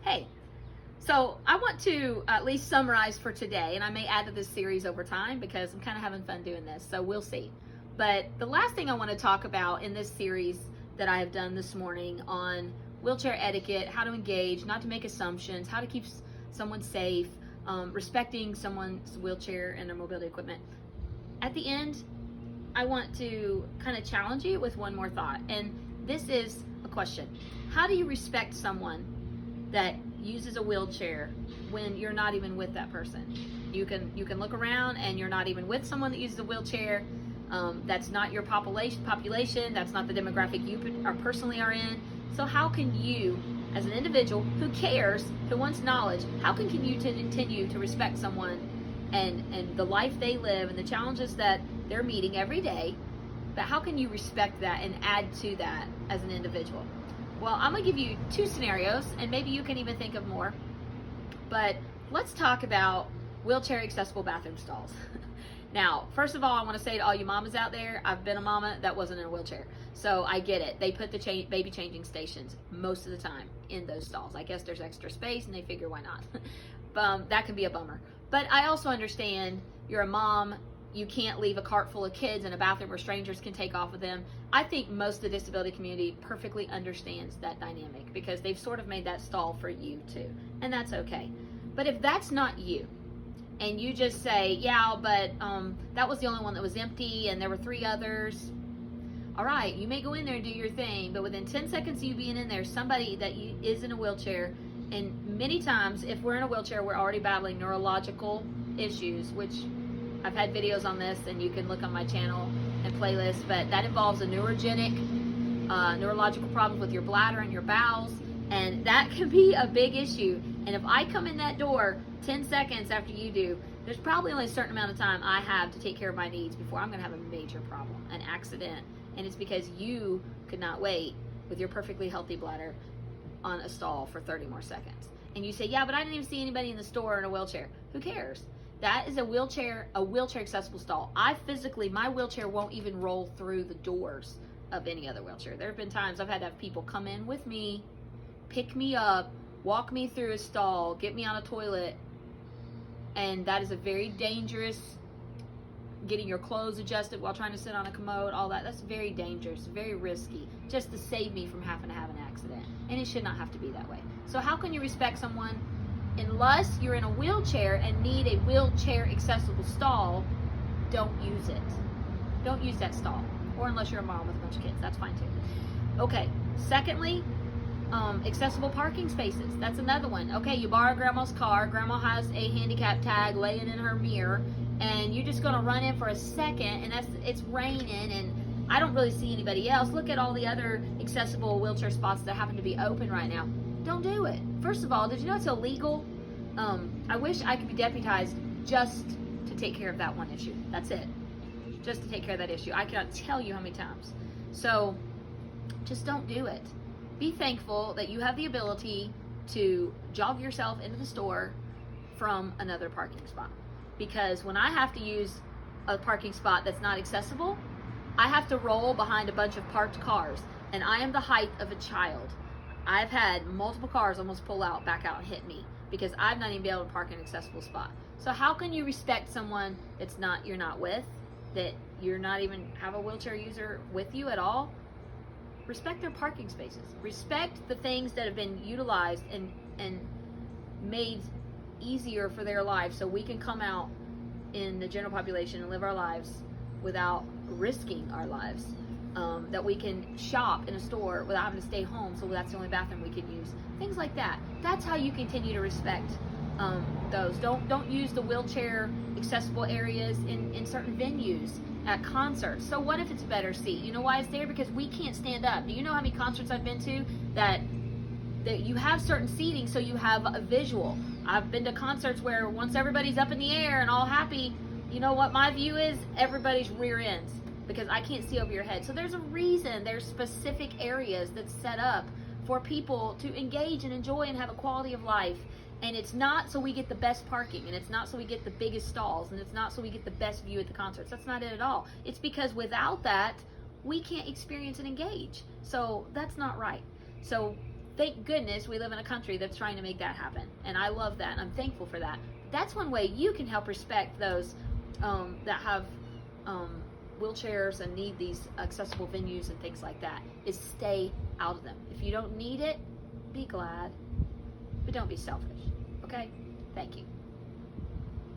Hey, so I want to at least summarize for today, and I may add to this series over time because I'm kind of having fun doing this, so we'll see. But the last thing I want to talk about in this series that I have done this morning on wheelchair etiquette, how to engage, not to make assumptions, how to keep someone safe, respecting someone's wheelchair and their mobility equipment. At the end, I want to kind of challenge you with one more thought, and this is a question. How do you respect someone that uses a wheelchair when you're not even with that person? You can look around and you're not even with someone that uses a wheelchair. That's not your population. That's not the demographic you personally are in. So how can you, as an individual who cares, who wants knowledge, how can you continue to respect someone and the life they live and the challenges that they're meeting every day? But how can you respect that and add to that as an individual? Well, I'm going to give you two scenarios, and maybe you can even think of more. But let's talk about wheelchair accessible bathroom stalls. Now, first of all, I want to say to all you mamas out there, I've been a mama that wasn't in a wheelchair. So I get it. They put the baby changing stations most of the time in those stalls. I guess there's extra space and they figure why not. That can be a bummer. But I also understand you're a mom. You can't leave a cart full of kids in a bathroom where strangers can take off of them. I think most of the disability community perfectly understands that dynamic because they've sort of made that stall for you too. And that's okay. But if that's not you, and you just say, yeah, but that was the only one that was empty and there were 3 others. All right, you may go in there and do your thing, but within 10 seconds of you being in there, somebody that is in a wheelchair, and many times if we're in a wheelchair, we're already battling neurological issues, which I've had videos on this and you can look on my channel and playlist, but that involves a neurological problem with your bladder and your bowels, and that can be a big issue. And if I come in that door 10 seconds after you do, there's probably only a certain amount of time I have to take care of my needs before I'm going to have a major problem, an accident. And it's because you could not wait with your perfectly healthy bladder on a stall for 30 more seconds. And you say, yeah, but I didn't even see anybody in the store in a wheelchair. Who cares? That is a wheelchair accessible stall. My wheelchair won't even roll through the doors of any other wheelchair. There have been times I've had to have people come in with me, pick me up, walk me through a stall, get me on a toilet, and that is a very dangerous, getting your clothes adjusted while trying to sit on a commode, all that's very dangerous, very risky, just to save me from having to have an accident. And it should not have to be that way. So how can you respect someone unless you're in a wheelchair and need a wheelchair accessible stall? Don't use it. Don't use that stall. Or unless you're a mom with a bunch of kids, that's fine too. Okay, secondly, accessible parking spaces. That's another one. Okay, you borrow grandma's car, grandma has a handicap tag laying in her mirror, and you're just gonna run in for a second, and it's raining, and I don't really see anybody else. Look at all the other accessible wheelchair spots that happen to be open right now. Don't do it. First of all, did you know it's illegal? I wish I could be deputized just to take care of that one issue. That's it. Just to take care of that issue. I cannot tell you how many times. So just don't do it. Be thankful that you have the ability to jog yourself into the store from another parking spot. Because when I have to use a parking spot that's not accessible, I have to roll behind a bunch of parked cars, and I am the height of a child. I've had multiple cars almost back out and hit me because I've not even been able to park in an accessible spot. So how can you respect someone you're not with, that you're not even have a wheelchair user with you at all? Respect their parking spaces. Respect the things that have been utilized and made easier for their lives, so we can come out in the general population and live our lives without risking our lives. That we can shop in a store without having to stay home, so that's the only bathroom we can use. Things like that. That's how you continue to respect those. Don't use the wheelchair accessible areas in certain venues, at concerts. So what if it's a better seat? You know why it's there? Because we can't stand up. Do you know how many concerts I've been to that you have certain seating so you have a visual? I've been to concerts where once everybody's up in the air and all happy, you know what my view is? Everybody's rear ends, because I can't see over your head. So there's a reason there's specific areas that's set up for people to engage and enjoy and have a quality of life. And it's not so we get the best parking, and it's not so we get the biggest stalls, and it's not so we get the best view at the concerts. That's not it at all. It's because without that, we can't experience and engage. So that's not right. So thank goodness we live in a country that's trying to make that happen. And I love that, and I'm thankful for that. That's one way you can help respect those that have wheelchairs and need these accessible venues and things like that, is stay out of them. If you don't need it, be glad, but don't be selfish. Okay? Thank you.